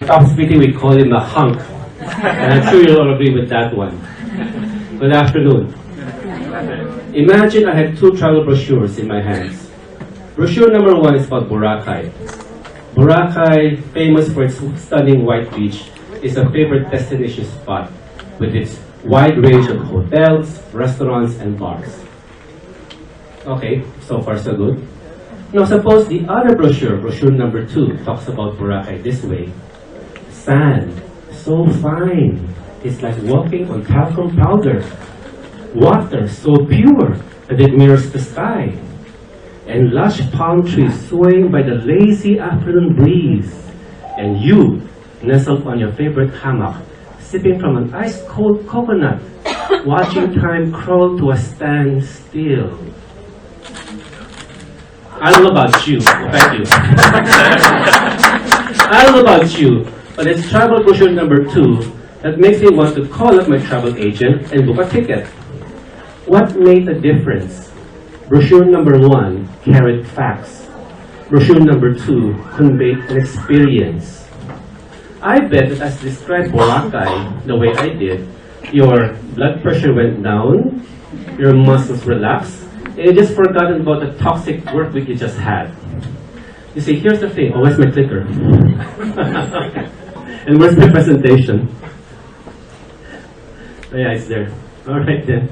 Top speaking, we call him a hunk. And I'm sure you'll all agree with that one. Good afternoon. Imagine I have two travel brochures in my hands. Brochure number one is about Boracay. Boracay, famous for its stunning white beach, is a favorite destination spot with its wide range of hotels, restaurants, and bars. Okay, so far so good. Now suppose the other brochure, brochure number two, talks about Boracay this way. Sand, so fine, it's like walking on talcum powder. Water, so pure that it mirrors the sky. And lush palm trees swaying by the lazy afternoon breeze. And you, nestled on your favorite hammock, sipping from an ice-cold coconut, watching time crawl to a standstill. I don't know about you. Thank you. I don't know about you, but it's travel brochure number two that makes me want to call up my travel agent and book a ticket. What made a difference? Brochure number one carried facts. Brochure number two conveyed an experience. I bet that as described Boracay the way I did, your blood pressure went down, your muscles relaxed, and you just forgotten about the toxic work week you just had. You see, here's the thing. Oh, where's my clicker? And where's my presentation? Oh, yeah, it's there. All right then.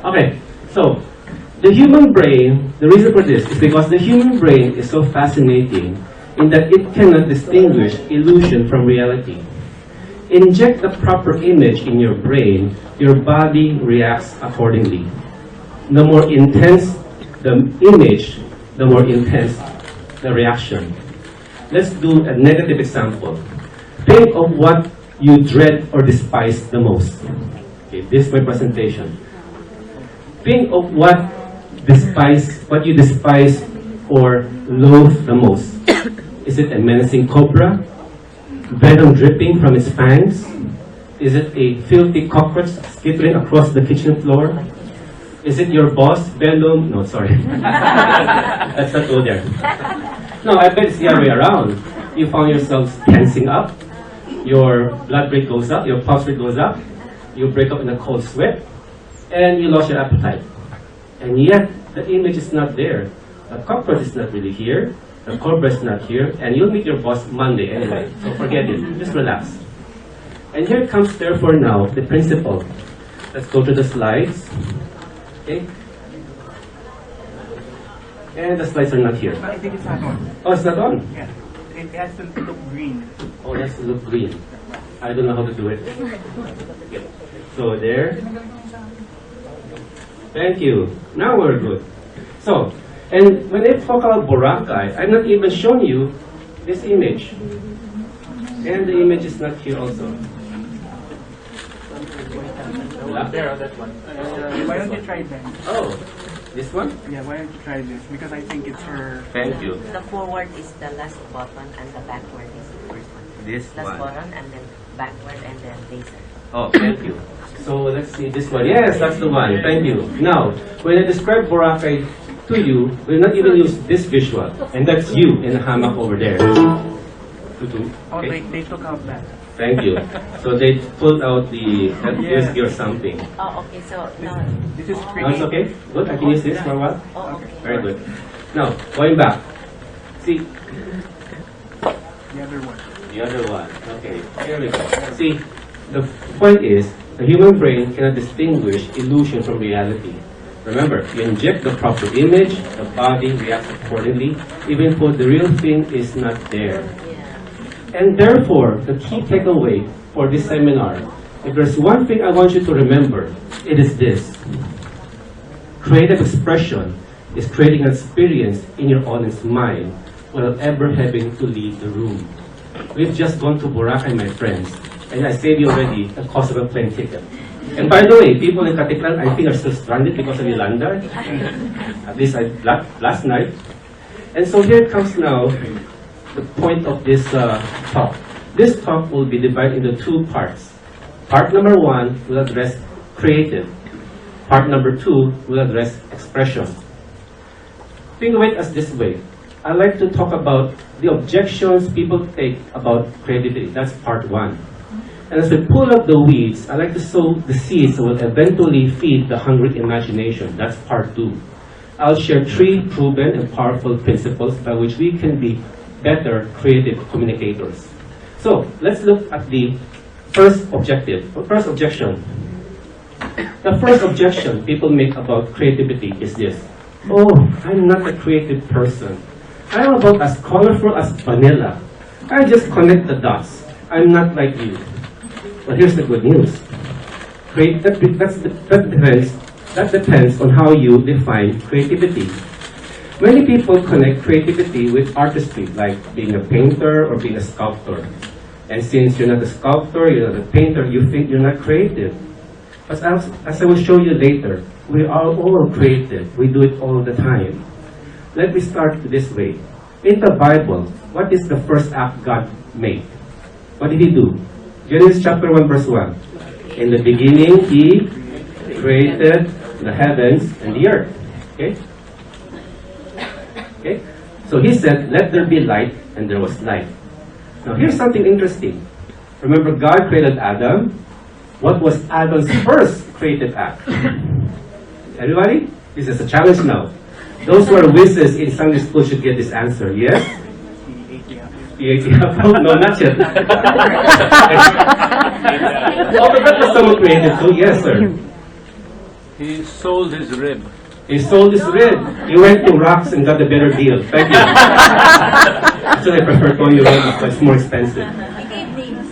Okay, so the human brain, the reason for this is because the human brain is so fascinating in that it cannot distinguish illusion from reality. Inject the proper image in your brain, your body reacts accordingly. The more intense the image, the more intense the reaction. Let's do a negative example. Think of what you dread or despise the most. Okay, this is my presentation. Think of what you despise or loathe the most. Is it a menacing cobra? Venom dripping from its fangs? Is it a filthy cockroach skittering across the kitchen floor? Is it your boss, Venom? No, sorry. Let's not go there. No, I bet it's the other way around. You found yourself tensing up, your blood rate goes up, your pulse rate goes up, you break up in a cold sweat, and you lost your appetite. And yet, the image is not there. The cockroach is not really here, the cobra is not here, and you'll meet your boss Monday anyway, so forget it, just relax. And here comes, therefore, now, the principle. Let's go to the slides. Okay? And the slides are not here. I think it's not on. Oh, it's not on? Yeah. It has to look green. Oh, it has to look green. I don't know how to do it. Okay. So there. Thank you. Now we're good. So, and when I talk about Boracay, I'm not even showing you this image. And the image is not here also. Up there on that one. Why don't you try that? Oh, this one? Yeah, why don't you try this? Because I think it's her... Thank you. The forward is the last button and the backward is the first one. This Last one. button and then backward and then laser. Oh, thank you. So let's see this one. Yes, that's the one. Thank you. Now, when I describe Boracay to you, we'll not even use this visual. And that's you in the hammock over there. Oh, Okay. they took out that. Thank you. So they pulled out the USB or something. Oh, okay. So now, This is Now it's okay? Good? I can use this for a while? oh, okay. Very good. Now, going back. See, The other one. the other one. Okay, here we go. See, the point is, the human brain cannot distinguish illusion from reality. Remember, you inject the proper image, the body reacts accordingly, even though the real thing is not there. Yeah. And therefore, the key takeaway for this seminar, if there's one thing I want you to remember, it is this. Creative expression is creating an experience in your audience's mind without ever having to leave the room. We've just gone to Boracay, my friends, and I saved you already the cost of a plane ticket. And by the way, people in Katiklan, I think, are still stranded because of Yolanda. At least last night. And so here comes now the point of this talk. This talk will be divided into two parts. Part number one will address creative. Part number two will address expression. Think of it as this way. I'd like to talk about the objections people take about creativity. That's part one. And as we pull up the weeds, I like to sow the seeds that will eventually feed the hungry imagination. That's part two. I'll share 3 proven and powerful principles by which we can be better creative communicators. So let's look at the first objective, or first objection. The first objection people make about creativity is this: oh, I'm not a creative person. I'm about as colorful as vanilla. I just connect the dots. I'm not like you. But here's the good news. That depends on how you define creativity. Many people connect creativity with artistry, like being a painter or being a sculptor. And since you're not a sculptor, you're not a painter, you think you're not creative. But as I will show you later, we are all creative. We do it all the time. Let me start this way. In the Bible, what is the first act God made? What did He do? Genesis chapter 1 verse 1. In the beginning, He created the heavens and the earth. Okay? Okay? So He said, let there be light, and there was light. Now here's something interesting. Remember, God created Adam. What was Adam's first creative act? Everybody? This is a challenge now. Those who are whizzes in Sunday school should get this answer. Yes? No, not yet. Oh, but that was someone creative too. Yes, sir. He sold his rib. He sold his rib. He went to Rocks and got a better deal. Thank you. Actually, I prefer Tony Rib, but it's more expensive.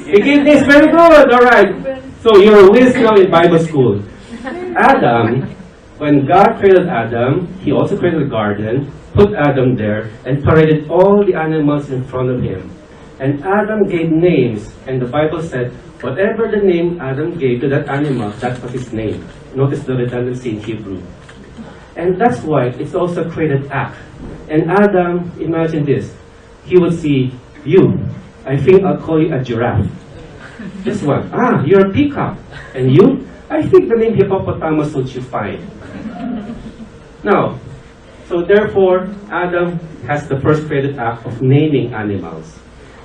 He gave names. Very good. All right. So you're a whiz now in Bible school. Adam, when God created Adam, He also created a garden, put Adam there, and paraded all the animals in front of him. And Adam gave names, and the Bible said, whatever the name Adam gave to that animal, that was his name. Notice the redundancy in Hebrew. And that's why it's also a created act. And Adam, imagine this, he would see you. I think I'll call you a giraffe. This one, you're a peacock. And you? I think the name hippopotamus would you fine. Now, so therefore, Adam has the first created act of naming animals.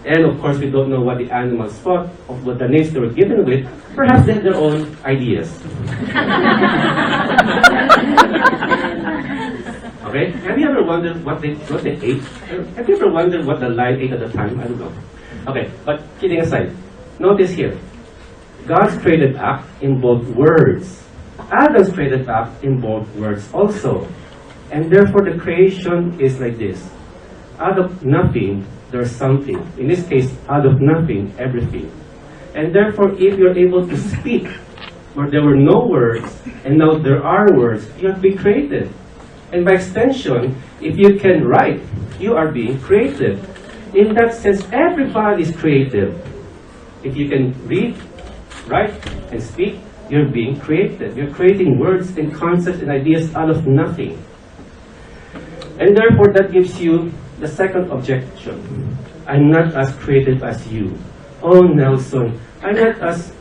And of course, we don't know what the animals thought of what the names they were given with. Perhaps they had their own ideas. Okay? Have you ever wondered what they ate? Have you ever wondered what the lion ate at the time? I don't know. Okay, but kidding aside, notice here, God's created act involved words. Adam's created act involved words also. And therefore the creation is like this. Out of nothing, there's something. In this case, out of nothing, everything. And therefore, if you're able to speak where there were no words, and now there are words, you have been creative. And by extension, if you can write, you are being creative. In that sense, everybody is creative. If you can read, write, and speak, you're being creative. You're creating words and concepts and ideas out of nothing. And therefore, that gives you the second objection. I'm not as creative as you. Oh, Nelson, I'm not as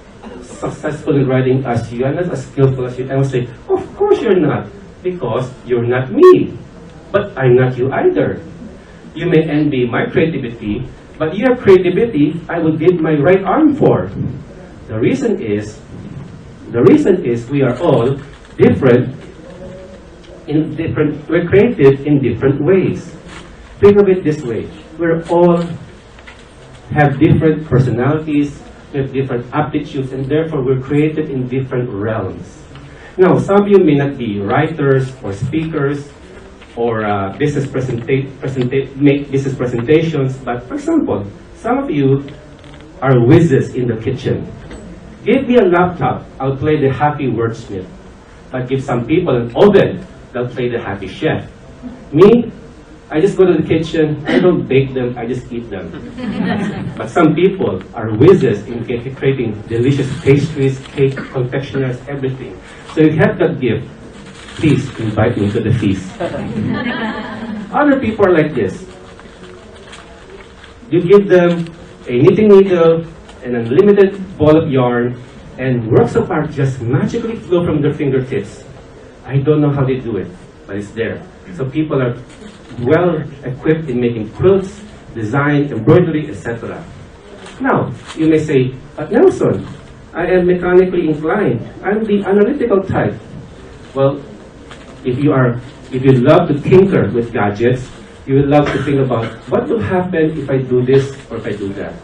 successful in writing as you. I'm not as skillful as you. I will say, of course you're not, because you're not me. But I'm not you either. You may envy my creativity, but your creativity, I would give my right arm for. The reason is we are all different. We're creative in different ways. Think of it this way. We all have different personalities, we have different aptitudes, and therefore we're creative in different realms. Now, some of you may not be writers or speakers or make business presentations, but for example, some of you are whizzes in the kitchen. Give me a laptop, I'll play the happy wordsmith. But give some people an oven, they'll play the happy chef. Me, I just go to the kitchen, I don't bake them, I just eat them. But some people are whizzes in creating delicious pastries, cake, confectioners, everything. So if you have that gift, please invite me to the feast. Other people are like this. You give them a knitting needle, an unlimited ball of yarn, and works of art just magically flow from their fingertips. I don't know how they do it, but it's there. So people are well equipped in making quilts, design, embroidery, etc. Now, you may say, but Nelson, I am mechanically inclined. I'm the analytical type. Well, if you love to tinker with gadgets, you will love to think about what will happen if I do this or if I do that.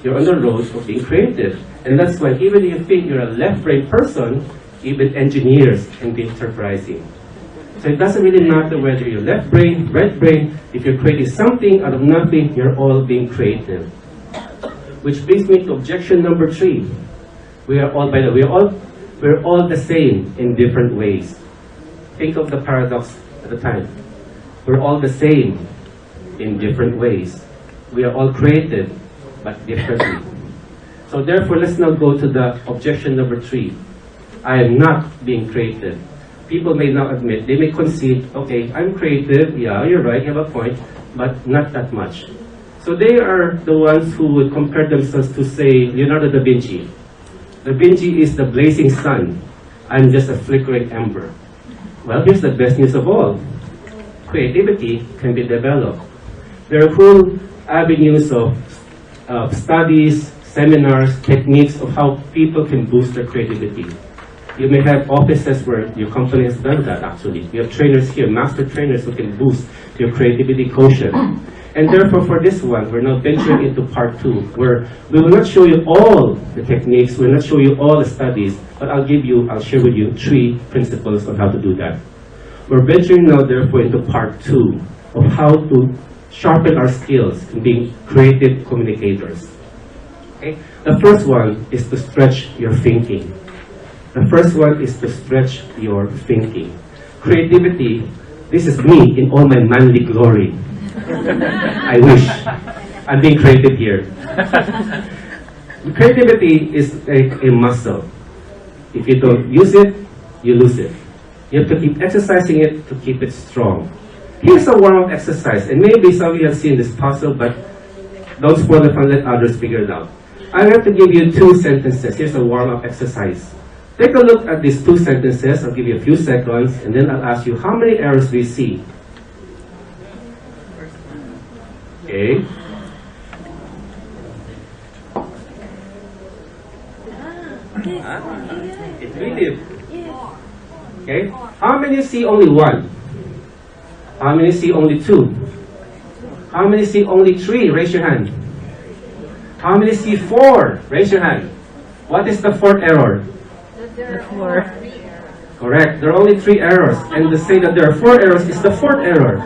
You're on the road of being creative. And that's why even if you think you're a left-brain person, even engineers can be enterprising. So it doesn't really matter whether you're left brain, right brain, if you're creating something out of nothing, you're all being creative. Which brings me to objection number 3. We're all the same in different ways. Think of the paradox at the time. We're all the same in different ways. We are all creative, but differently. So therefore, let's now go to the objection number 3. I am not being creative. People may now admit, they may concede, okay, I'm creative, yeah, you're right, you have a point, but not that much. So they are the ones who would compare themselves to, say, Leonardo da Vinci. Da Vinci is the blazing sun. I'm just a flickering ember. Well, here's the best news of all. Creativity can be developed. There are whole avenues of studies, seminars, techniques of how people can boost their creativity. You may have offices where your company has done that, actually. You have trainers here, master trainers who can boost your creativity quotient. And therefore, for this one, we're now venturing into part 2, where we will not show you all the techniques, we'll not show you all the studies, but I'll share with you 3 principles on how to do that. We're venturing now, therefore, into part 2 of how to sharpen our skills in being creative communicators. Okay? The first one is to stretch your thinking. The first one is to stretch your thinking. Creativity, this is me in all my manly glory. I wish. I'm being creative here. Creativity is a muscle. If you don't use it, you lose it. You have to keep exercising it to keep it strong. Here's a warm-up exercise, and maybe some of you have seen this puzzle, but don't spoil the fun, let others figure it out. I'm going to give you 2 sentences. Here's a warm-up exercise. Take a look at these 2 sentences. I'll give you a few seconds, and then I'll ask you, how many errors do you see? Okay. Intuitive. Okay. How many see only 1? How many see only 2? How many see only 3? Raise your hand. How many see 4? Raise your hand. What is the 4th error? Correct. There are only 3 errors. And to say that there are 4 errors is the 4th error.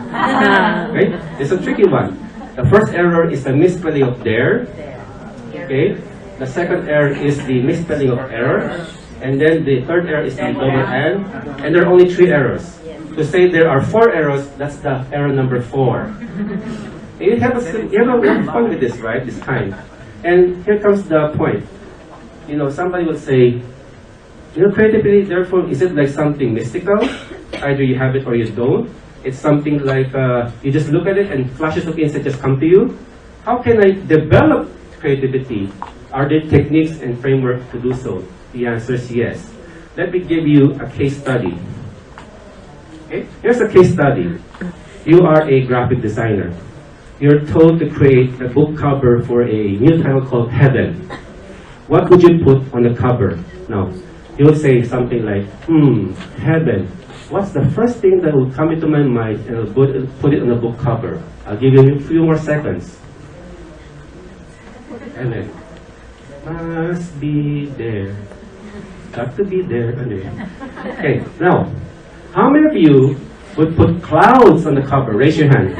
Right? It's a tricky one. The first error is the misspelling of there. Okay. The second error is the misspelling of error. And then the third error is the double N. And there are only 3 errors. To say there are 4 errors, that's the error number 4. And you have fun with this, right? This time. And here comes the point. You know, somebody would say, you know, creativity, therefore, is it like something mystical? Either you have it or you don't. It's something like you just look at it and flashes of insight just come to you. How can I develop creativity? Are there techniques and framework to do so? The answer is yes. Let me give you a case study. Okay? Here's a case study. You are a graphic designer. You're told to create a book cover for a new title called Heaven. What would you put on the cover? Now, you'll say something like, heaven. What's the first thing that will come into my mind, and I'll put it on the book cover? I'll give you a few more seconds. Heaven. Must be there. Got to be there. Okay, now, how many of you would put clouds on the cover? Raise your hand.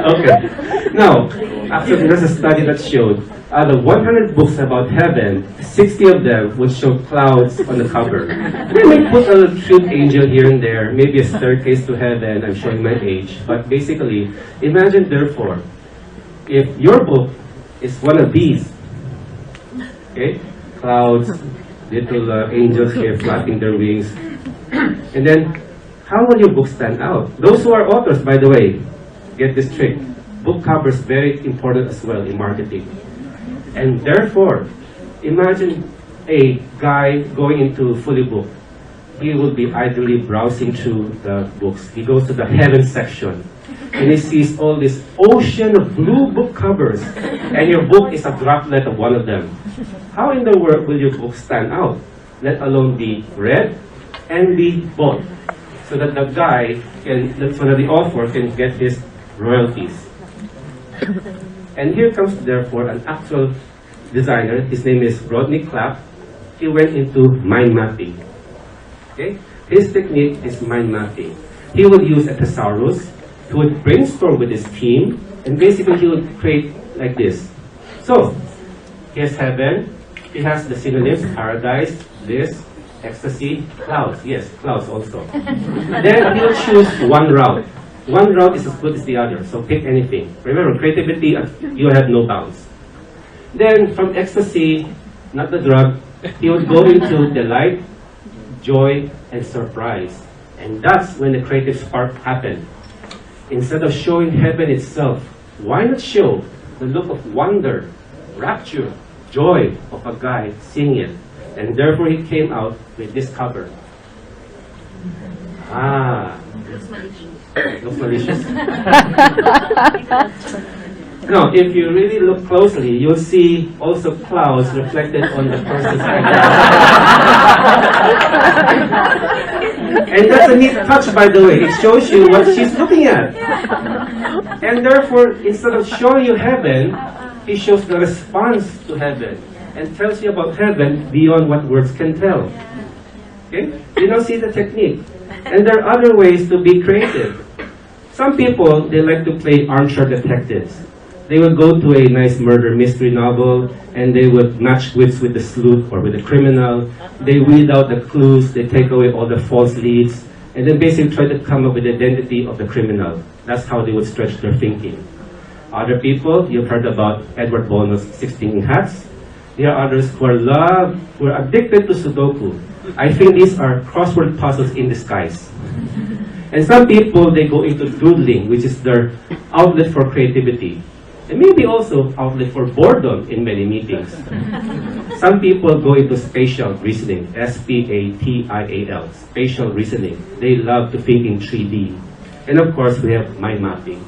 Okay. Now, actually, there's a study that showed out of 100 books about heaven, 60 of them would show clouds on the cover. They may put a cute angel here and there, maybe a staircase to heaven. I'm showing my age. But basically, imagine, therefore, if your book is one of these, okay, clouds, little angels here flapping their wings, and then how will your book stand out? Those who are authors, by the way, get this trick. Book covers very important as well in marketing. And therefore, imagine a guy going into fully booked. he will be idly browsing through the books. He goes to the heaven section, and he sees all this ocean of blue book covers, and your book is a droplet of one of them. How in the world will your book stand out, let alone be read and be bought, so that the guy can, so that the author can get his royalties? And here comes, therefore, an actual designer. His name is Rodney Clapp. He went into mind mapping. Okay? His technique is mind mapping. He would use a thesaurus. He would brainstorm with his team, and basically he would create like this. So, here's heaven. He has the synonyms: paradise, bliss, ecstasy, clouds. Yes, clouds also. Then he will choose one route. One route is as good as the other, so pick anything. Remember, creativity, you have no bounds. Then, from ecstasy, not the drug, he would go into delight, joy, and surprise. And that's when the creative spark happened. Instead of showing heaven itself, why not show the look of wonder, rapture, joy of a guy seeing it? And therefore he came out with this cover. Looks malicious. No, if you really look closely, you'll see also clouds reflected on the person's eyebrows. And that's a neat touch, by the way. It shows you what she's looking at. And therefore, instead of showing you heaven, he shows the response to heaven and tells you about heaven beyond what words can tell. Okay? You now see the technique. And there are other ways to be creative. Some people, they like to play armchair detectives. They would go to a nice murder mystery novel, and they would match wits with the sleuth or with the criminal. They weed out the clues, they take away all the false leads, and then basically try to come up with the identity of the criminal. That's how they would stretch their thinking. Other people, you've heard about Edward Bono's 16 Hats. There are others who are addicted to Sudoku. I think these are crossword puzzles in disguise. And some people, they go into doodling, which is their outlet for creativity. And maybe also outlet for boredom in many meetings. Some people go into spatial reasoning, S-P-A-T-I-A-L, spatial reasoning. They love to think in 3D. And of course, we have mind mapping.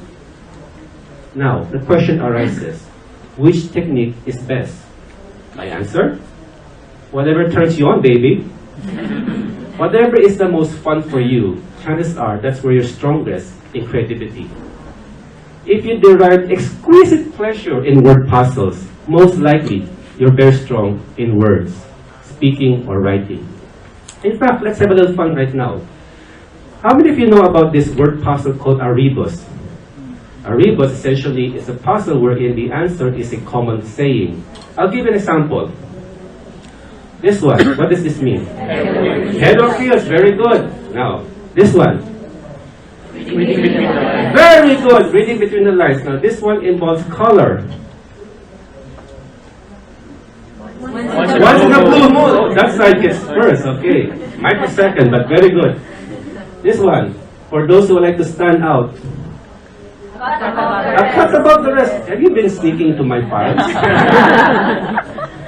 Now, the question arises, which technique is best? My answer? Whatever turns you on, baby. Whatever is the most fun for you, chances are that's where you're strongest in creativity. If you derive exquisite pleasure in word puzzles, most likely you're very strong in words, speaking or writing. In fact, let's have a little fun right now. How many of you know about this word puzzle called a rebus? A rebus essentially is a puzzle wherein the answer is a common saying. I'll give you an example. This one, what does this mean? Head or heels, very good. Now, this one. Very good, reading between the lines. Now, this one involves color. Once in a blue moon. Oh, that side gets first, okay. Microsecond, but very good. This one, for those who would like to stand out. A cut above the rest. Have you been sneaking to my files?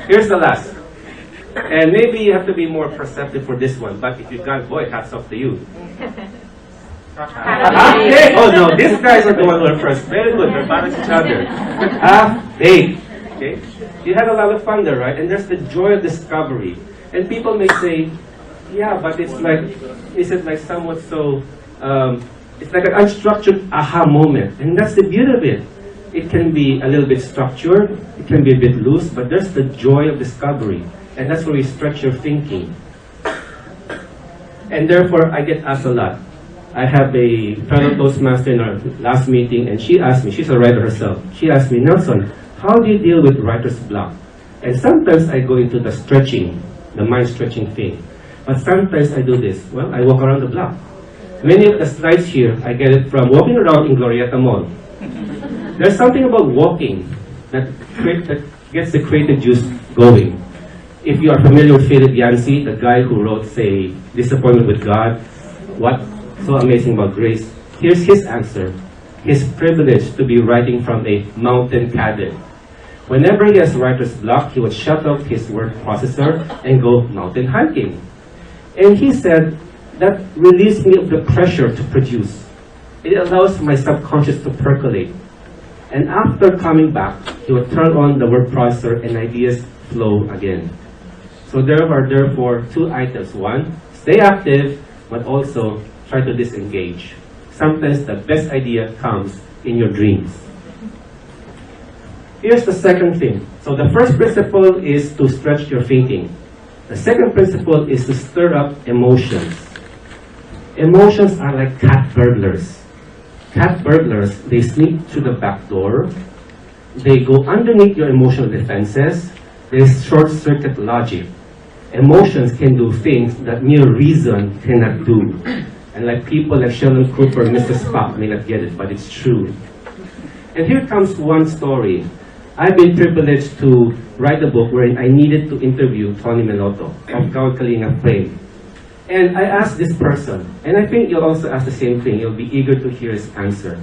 Here's the last. And maybe you have to be more perceptive for this one, but if you got, boy, hats off to you. Okay. Oh no, these guys are the ones who are first. Very good, they're balancing each other. Hey. Okay? You had a lot of fun there, right? And there's the joy of discovery. And people may say, yeah, but it's like, is it like somewhat so, it's like an unstructured aha moment. And that's the beauty of it. It can be a little bit structured, it can be a bit loose, but there's the joy of discovery. And that's where you stretch your thinking. And therefore, I get asked a lot. I have a fellow Toastmaster in our last meeting, and she asked me, she's a writer herself, she asked me, Nelson, how do you deal with writer's block? And sometimes I go into the stretching, the mind-stretching thing. But sometimes I do this. Well, I walk around the block. Many of the slides here, I get it from walking around in Glorieta Mall. There's something about walking that gets the creative juice going. If you are familiar with Philip Yancey, the guy who wrote, say, Disappointment with God, What So Amazing About Grace, here's his answer. His privilege to be writing from a mountain cabin. Whenever he has writer's block, he would shut off his word processor and go mountain hiking. And he said, that relieves me of the pressure to produce. It allows my subconscious to percolate. And after coming back, he would turn on the word processor and ideas flow again. So there are therefore two items. One, stay active, but also try to disengage. Sometimes the best idea comes in your dreams. Here's the second thing. So the first principle is to stretch your thinking. The second principle is to stir up emotions. Emotions are like cat burglars. Cat burglars, they sneak through the back door. They go underneath your emotional defenses. They short-circuit logic. Emotions can do things that mere reason cannot do. And like people like Sheldon Cooper, Mr. Spock may not get it, but it's true. And here comes one story. I've been privileged to write a book wherein I needed to interview Tony Melotto of Kawag Kalinga fame. And I asked this person, and I think you'll also ask the same thing. You'll be eager to hear his answer.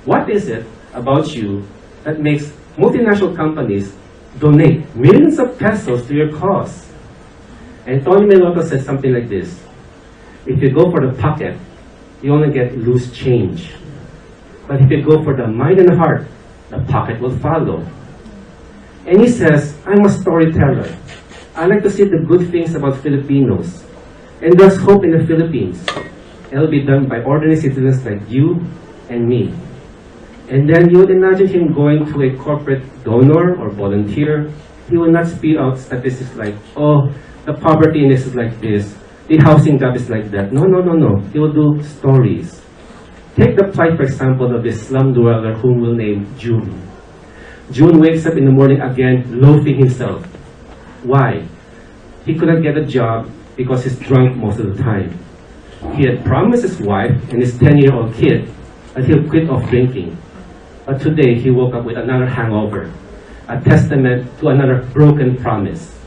What is it about you that makes multinational companies donate millions of pesos to your cause? And Tony Melotto said something like this: if you go for the pocket, you only get loose change. But if you go for the mind and heart, the pocket will follow. And he says, I'm a storyteller. I like to see the good things about Filipinos. And there's hope in the Philippines. It'll be done by ordinary citizens like you and me. And then you would imagine him going to a corporate donor or volunteer. He will not spew out statistics like, oh, the poverty index is like this, the housing gap is like that. No, no, no, no. He will do stories. Take the plight, for example, of this slum dweller whom we'll name June. June wakes up in the morning again, loathing himself. Why? He couldn't get a job because he's drunk most of the time. He had promised his wife and his 10-year-old kid that he'll quit off drinking. But today he woke up with another hangover, a testament to another broken promise.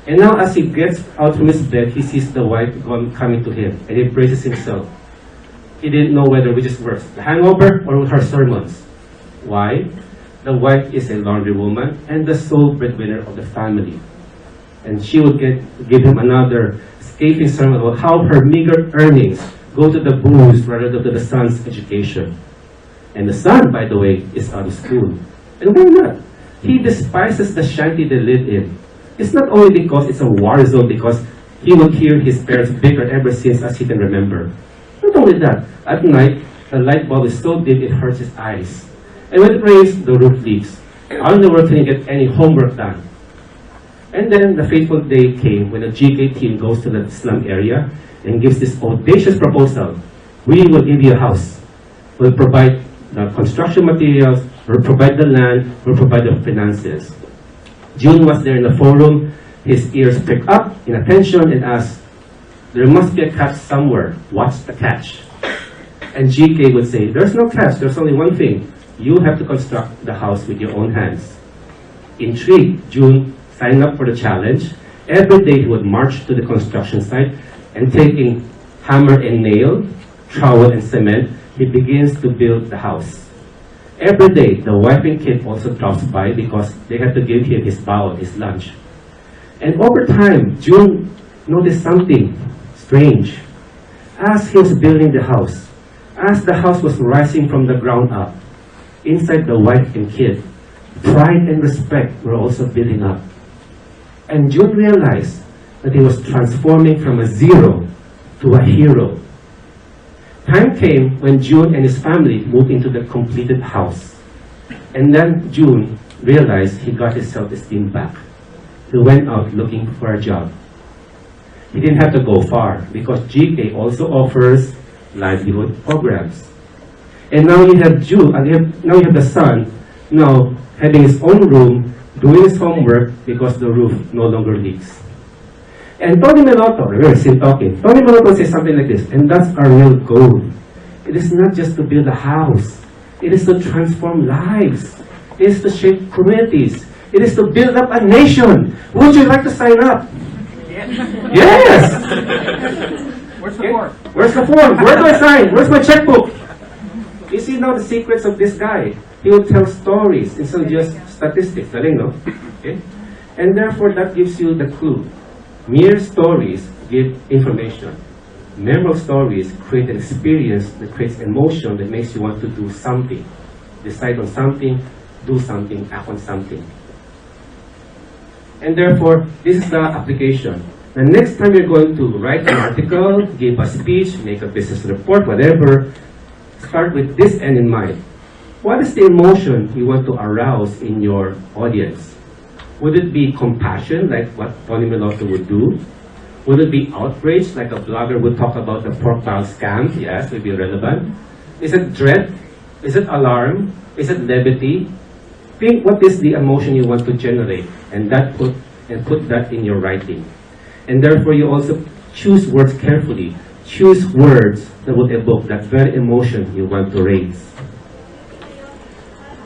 And now as he gets out from his bed, he sees the wife coming to him, and he braces himself. He didn't know whether which is worse, the hangover or her sermons. Why? The wife is a laundry woman and the sole breadwinner of the family. And she would give him another scathing sermon about how her meager earnings go to the booze rather than to the son's education. And the son, by the way, is out of school. And why not? He despises the shanty they live in. It's not only because it's a war zone, because he would hear his parents bicker ever since as he can remember. Not only that, at night, the light bulb is so dim it hurts his eyes. And when it rains, the roof leaks. How in the world can he get any homework done? And then the fateful day came when the GK team goes to the slum area and gives this audacious proposal. We will give you a house. We'll provide the construction materials, we'll provide the land, we'll provide the finances. June was there in the forum. His ears pricked up in attention and asked, there must be a catch somewhere. What's the catch? And GK would say, there's no catch, there's only one thing. You have to construct the house with your own hands. Intrigued, June signed up for the challenge. Every day he would march to the construction site and taking hammer and nail, trowel and cement, he begins to build the house. Every day, the wife and kid also drops by because they have to give him his bowl, his lunch. And over time, June noticed something strange. As he was building the house, as the house was rising from the ground up, inside the wife and kid, pride and respect were also building up. And June realized that he was transforming from a zero to a hero. Time came when June and his family moved into the completed house. And then June realized he got his self-esteem back. He went out looking for a job. He didn't have to go far because GK also offers livelihood programs. And now you have June, now you have the son, now having his own room, doing his homework because the roof no longer leaks. And Tony Melotto, we're still talking, Tony Melotto says something like this, and that's our real goal. It is not just to build a house. It is to transform lives. It is to shape communities. It is to build up a nation. Would you like to sign up? Yes! Where's the form? Where's the form? Where do I sign? Where's my checkbook? You see now the secrets of this guy. He will tell stories instead of just statistics. Galing, no? Okay? And therefore, that gives you the clue. Mere stories give information. Memorable stories create an experience that creates emotion that makes you want to do something. Decide on something, do something, act on something. And therefore, this is the application. The next time you're going to write an article, give a speech, make a business report, whatever, start with this end in mind. What is the emotion you want to arouse in your audience? Would it be compassion, like what Tony Melotto would do? Would it be outrage, like a blogger would talk about the pork barrel scam? Yes, would be relevant. Is it dread? Is it alarm? Is it levity? Think what is the emotion you want to generate, and put that in your writing. And therefore, you also choose words carefully. Choose words that will evoke that very emotion you want to raise.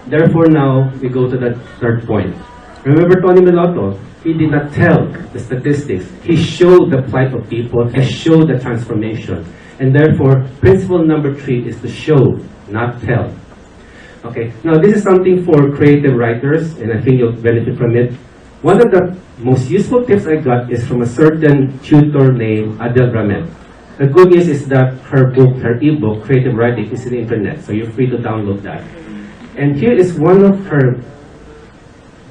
Therefore, now we go to the third point. Remember Tony Melotto? He did not tell the statistics. He showed the plight of people. He showed the transformation. And therefore, principle number 3 is to show, not tell. Okay, now this is something for creative writers, and I think you'll benefit from it. One of the most useful tips I got is from a certain tutor named Adele Bramet. The good news is that her book, her ebook, Creative Writing, is on the internet, so you're free to download that. And here is one of her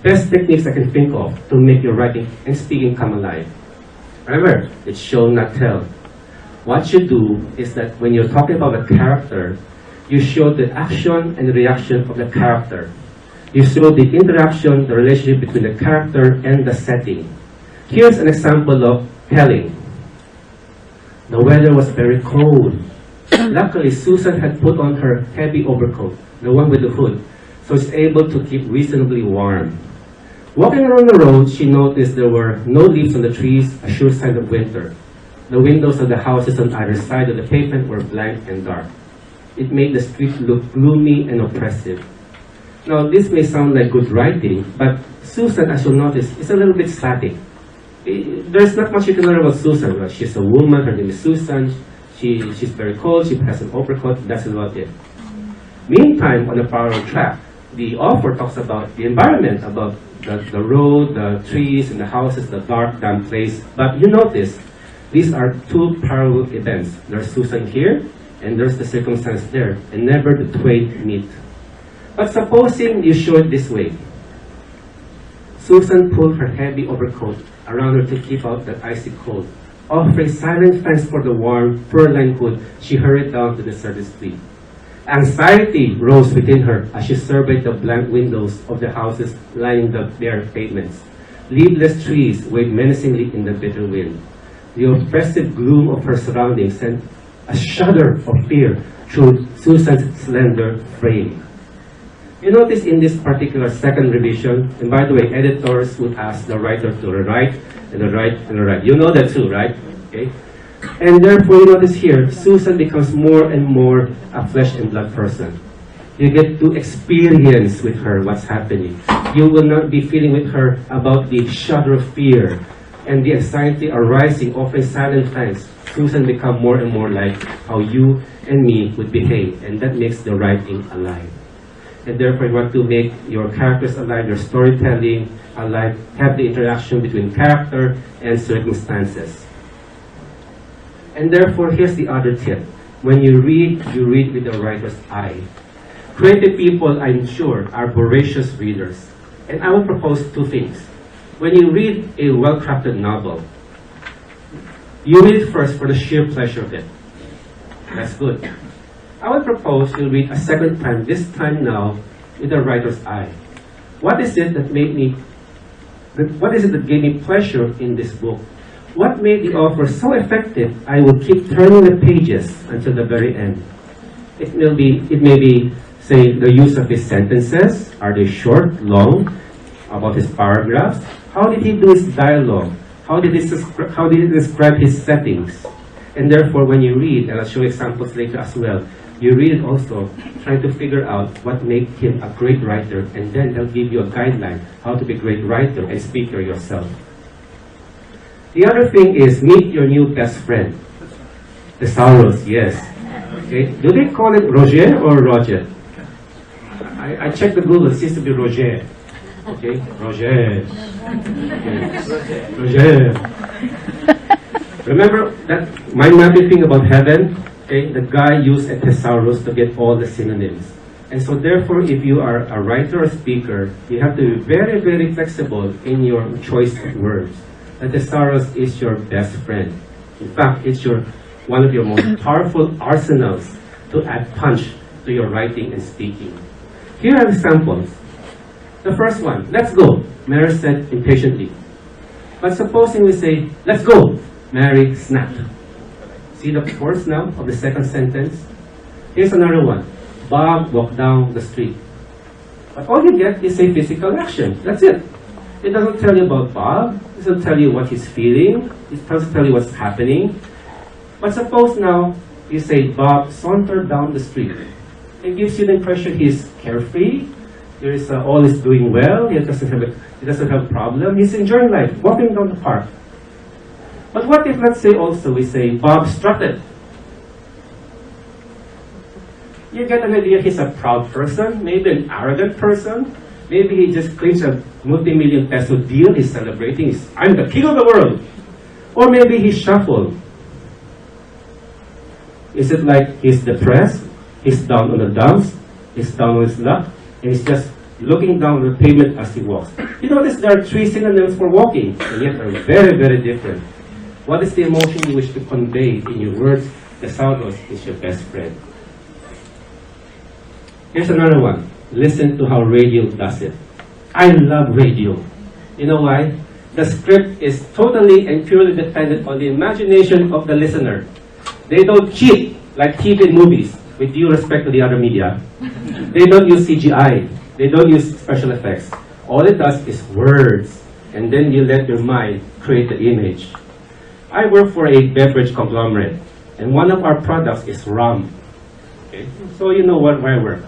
best techniques I can think of to make your writing and speaking come alive. Remember, it's show, not tell. What you do is that when you're talking about a character, you show the action and reaction of the character. You show the interaction, the relationship between the character and the setting. Here's an example of telling. The weather was very cold. Luckily, Susan had put on her heavy overcoat, the one with the hood, so she's able to keep reasonably warm. Walking around the road, she noticed there were no leaves on the trees, a sure sign of winter. The windows of the houses on either side of the pavement were blank and dark. It made the street look gloomy and oppressive. Now, this may sound like good writing, but Susan, as you'll notice, is a little bit static. There's not much you can learn about Susan. Well, she's a woman, her name is Susan, she's very cold, she has an overcoat, that's about it. Meantime, on the parallel track, the author talks about the environment, about the road, the trees, and the houses, the dark, damp place. But you notice, these are two parallel events. There's Susan here, and there's the circumstance there, and never the twain meet. But supposing you show it this way. Susan pulled her heavy overcoat around her to keep out that icy cold. Offering silent thanks for the warm, fur-lined hood, she hurried down to the deserted street. Anxiety rose within her as she surveyed the blank windows of the houses lining the bare pavements. Leafless trees waved menacingly in the bitter wind. The oppressive gloom of her surroundings sent a shudder of fear through Susan's slender frame. You notice in this particular second revision, and by the way, editors would ask the writer to rewrite, and the write, and the write. You know that too, right? Okay. And therefore, you notice here, Susan becomes more and more a flesh and blood person. You get to experience with her what's happening. You will not be feeling with her about the shudder of fear and the anxiety arising, offering silent thanks. Susan becomes more and more like how you and me would behave, and that makes the writing alive. And therefore, you want to make your characters alive, your storytelling alive, have the interaction between character and circumstances. And therefore, here's the other tip. When you read with the writer's eye. Creative people, I'm sure, are voracious readers. And I will propose two things. When you read a well-crafted novel, you read it first for the sheer pleasure of it. That's good. I would propose you read a second time, this time now, with the writer's eye. What is it that gave me pleasure in this book? What made the author so effective I will keep turning the pages until the very end? It may be, say, the use of his sentences. Are they short, long? About his paragraphs? How did he do his dialogue? How did he describe his settings? And therefore, when you read, and I'll show examples later as well, you read it also trying to figure out what made him a great writer, and then they'll give you a guideline how to be a great writer and speaker yourself. The other thing is meet your new best friend. Thesaurus, yes. Okay. Do they call it Roger or Roger? I checked the Google, it seems to be Roger. Okay, Roger. Okay. Roger. Remember that mind mapping thing about heaven? Okay, the guy used a thesaurus to get all the synonyms. And so therefore, if you are a writer or speaker, you have to be very, very flexible in your choice of words. The thesaurus is your best friend. In fact, it's one of your most powerful arsenals to add punch to your writing and speaking. Here are examples. The first one, let's go, Mary said impatiently. But supposing we say, let's go, Mary snapped. See the force now of the second sentence? Here's another one. Bob walked down the street. But all you get is a physical action. That's it. It doesn't tell you about Bob. It doesn't tell you what he's feeling. It doesn't tell you what's happening. But suppose now you say Bob sauntered down the street. It gives you the impression he's carefree. All is doing well. He doesn't have a problem. He's enjoying life, walking down the park. But what if, let's say also, we say, Bob strutted? You get an idea he's a proud person, maybe an arrogant person. Maybe he just clinched a multi-million peso deal he's celebrating. I'm the king of the world. Or maybe he shuffled. Is it like he's depressed, he's down on the dumps, he's down on his luck, and he's just looking down on the pavement as he walks? You notice there are three synonyms for walking, and yet they're very, very different. What is the emotion you wish to convey in your words? The thesaurus is your best friend. Here's another one. Listen to how radio does it. I love radio. You know why? The script is totally and purely dependent on the imagination of the listener. They don't cheat like TV and movies, with due respect to the other media. They don't use CGI. They don't use special effects. All it does is words, and then you let your mind create the image. I work for a beverage conglomerate, and one of our products is rum. Okay? So you know where I work.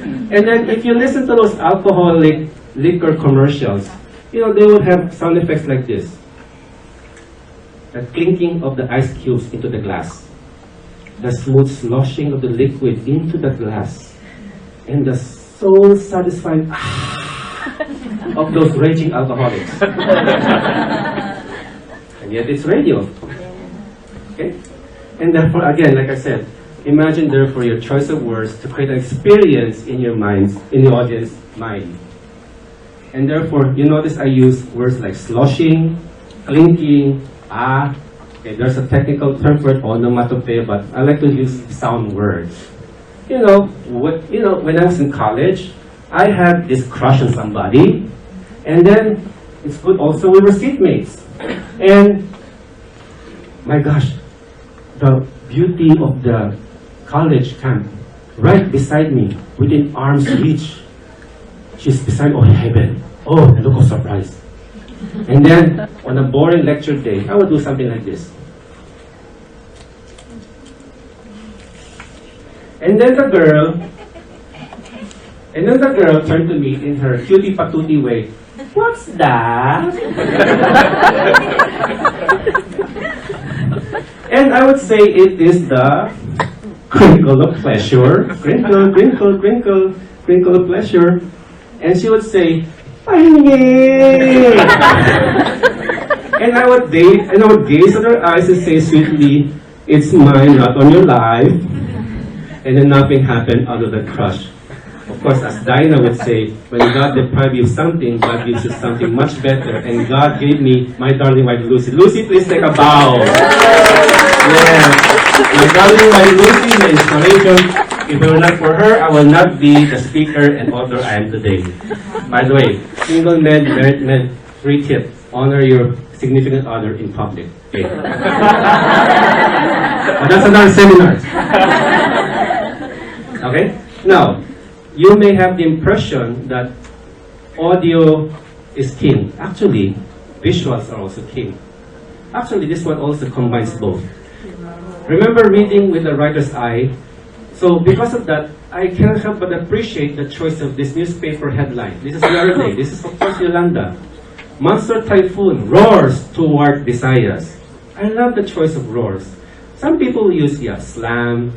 And then if you listen to those alcoholic liquor commercials, they would have sound effects like this. The clinking of the ice cubes into the glass. The smooth sloshing of the liquid into the glass. And the soul-satisfying of those raging alcoholics. And yet it's radio. Okay? And therefore, again, like I said, imagine therefore your choice of words to create an experience in your minds, in the audience's mind. And therefore, you notice I use words like sloshing, clinking, okay, there's a technical term for it, onomatopoeia, but I like to use sound words. When I was in college, I had this crush on somebody, and then it's good also we were seatmates. And my gosh, the beauty of the college camp, right beside me, within arm's reach. She's beside, oh heaven, oh look of surprise. And then, on a boring lecture day, I would do something like this. And then the girl turned to me in her cutie patootie way. What's that? And I would say it is the crinkle of pleasure. Crinkle, crinkle, crinkle, crinkle of pleasure. And she would say, Pahingi! And I would gaze at her eyes and say sweetly, it's mine, not on your life. And then nothing happened other than crush. Of course, as Dinah would say, when God deprived you of something, God gives you something much better. And God gave me my darling wife, Lucy. Lucy, please take a bow. Yes. My darling wife, Lucy, my inspiration. If it were not for her, I will not be the speaker and author I am today. By the way, single men, married men, free tip. Honor your significant other in public. Okay. But that's another seminar. Okay? Now, you may have the impression that audio is king. Actually, visuals are also king. Actually, this one also combines both. Remember reading with the writer's eye? So because of that, I cannot help but appreciate the choice of this newspaper headline. This is the other day. This is of course Yolanda. Monster typhoon roars toward Visayas. I love the choice of roars. Some people use slam,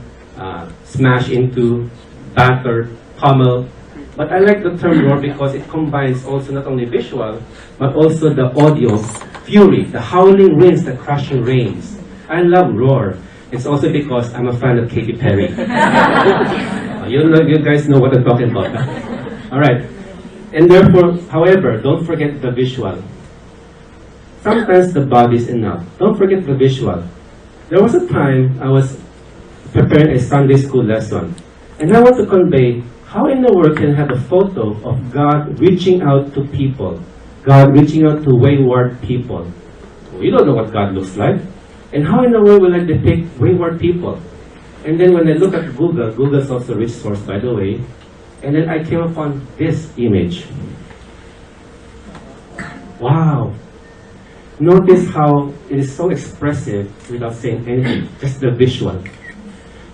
smash into, batter, pummel. But I like the term roar because it combines also not only visual, but also the audio fury, the howling winds, the crushing rains. I love Roar. It's also because I'm a fan of Katy Perry. You guys know what I'm talking about. All right. And therefore, however, don't forget the visual. Sometimes the body is enough. Don't forget the visual. There was a time I was preparing a Sunday school lesson, and I want to convey how in the world can I have a photo of God reaching out to people, God reaching out to wayward people. We don't know what God looks like. And how in the world will I depict wayward people? And then when I look at Google, Google's also a rich source, by the way, and then I came upon this image. Wow. Notice how it is so expressive without saying anything, just the visual.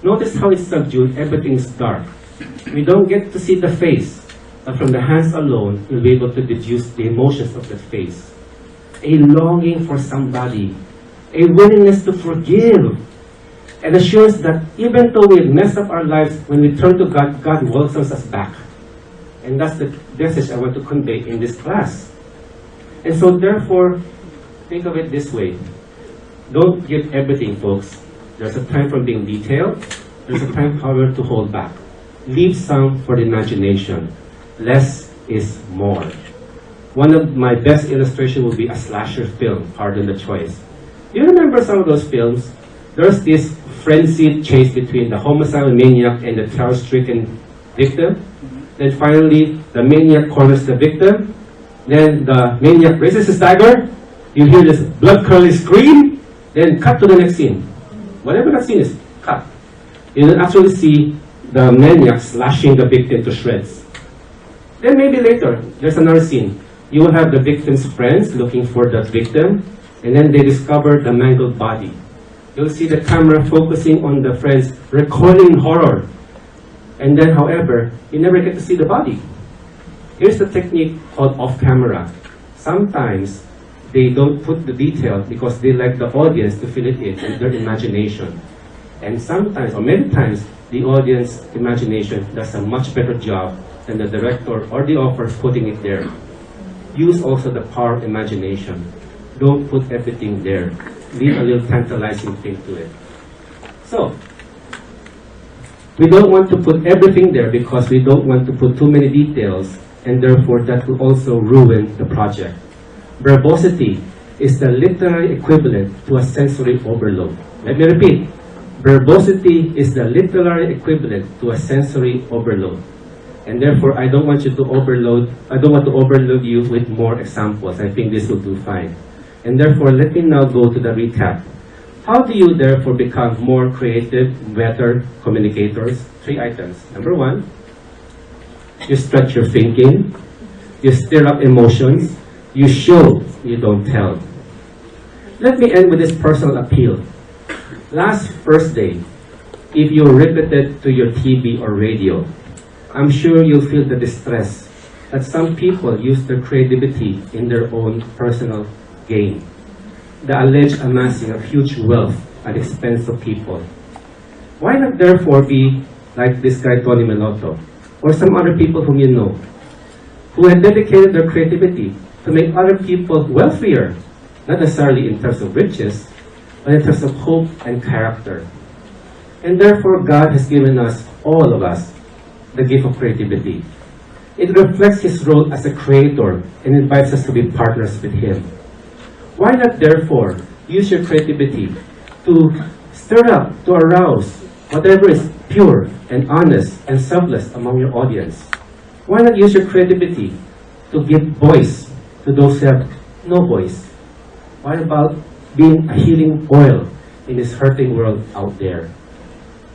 Notice how it's subdued, everything is dark. We don't get to see the face, but from the hands alone, we'll be able to deduce the emotions of the face. A longing for somebody, a willingness to forgive, an assurance that even though we mess up our lives, when we turn to God, God welcomes us back. And that's the message I want to convey in this class. And so therefore, think of it this way. Don't give everything, folks. There's a time for being detailed. There's a time, however, to hold back. Leave some for the imagination. Less is more. One of my best illustrations will be a slasher film, pardon the choice. Do you remember some of those films? There's this frenzied chase between the homicidal maniac and the terror-stricken victim. Then finally, the maniac corners the victim. Then the maniac raises his dagger. You hear this blood-curdling scream. Then cut to the next scene. Whatever that scene is, cut. You will actually see the maniac slashing the victim to shreds. Then maybe later, there's another scene. You will have the victim's friends looking for the victim, and then they discover the mangled body. You'll see the camera focusing on the friends, recalling horror. And then, however, you never get to see the body. Here's the technique called off-camera. Sometimes they don't put the detail because they like the audience to fill it in with their imagination. And sometimes, or many times, the audience imagination does a much better job than the director or the author putting it there. Use also the power of imagination. Don't put everything there. Leave a little tantalizing thing to it. So, we don't want to put everything there because we don't want to put too many details, and therefore that will also ruin the project. Verbosity is the literary equivalent to a sensory overload. Let me repeat. Verbosity is the literary equivalent to a sensory overload. And therefore, I don't want you to overload, I don't want to overload you with more examples. I think this will do fine. And therefore, let me now go to the recap. How do you therefore become more creative, better communicators? 3 items. Number 1, you stretch your thinking, you stir up emotions, you show, you don't tell. Let me end with this personal appeal. Last Thursday, if you repeated to your TV or radio, I'm sure you'll feel the distress that some people use their creativity in their own personal gain. The alleged amassing of huge wealth at the expense of people. Why not therefore be like this guy Tony Melotto, or some other people whom you know, who had dedicated their creativity to make other people wealthier, not necessarily in terms of riches, but in terms of hope and character. And therefore God has given us, all of us, the gift of creativity. It reflects His role as a creator and invites us to be partners with Him. Why not therefore use your creativity to stir up, to arouse whatever is pure and honest and selfless among your audience? Why not use your creativity to give voice to those who have no voice? Why about being a healing oil in this hurting world out there?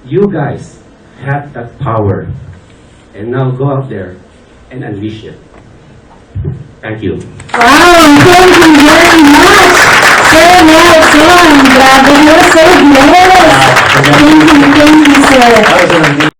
You guys have that power. And now go out there and unleash it. Thank you. Wow, thank you very much. So nice one. Grabe, you're so blessed. Thank you, sir.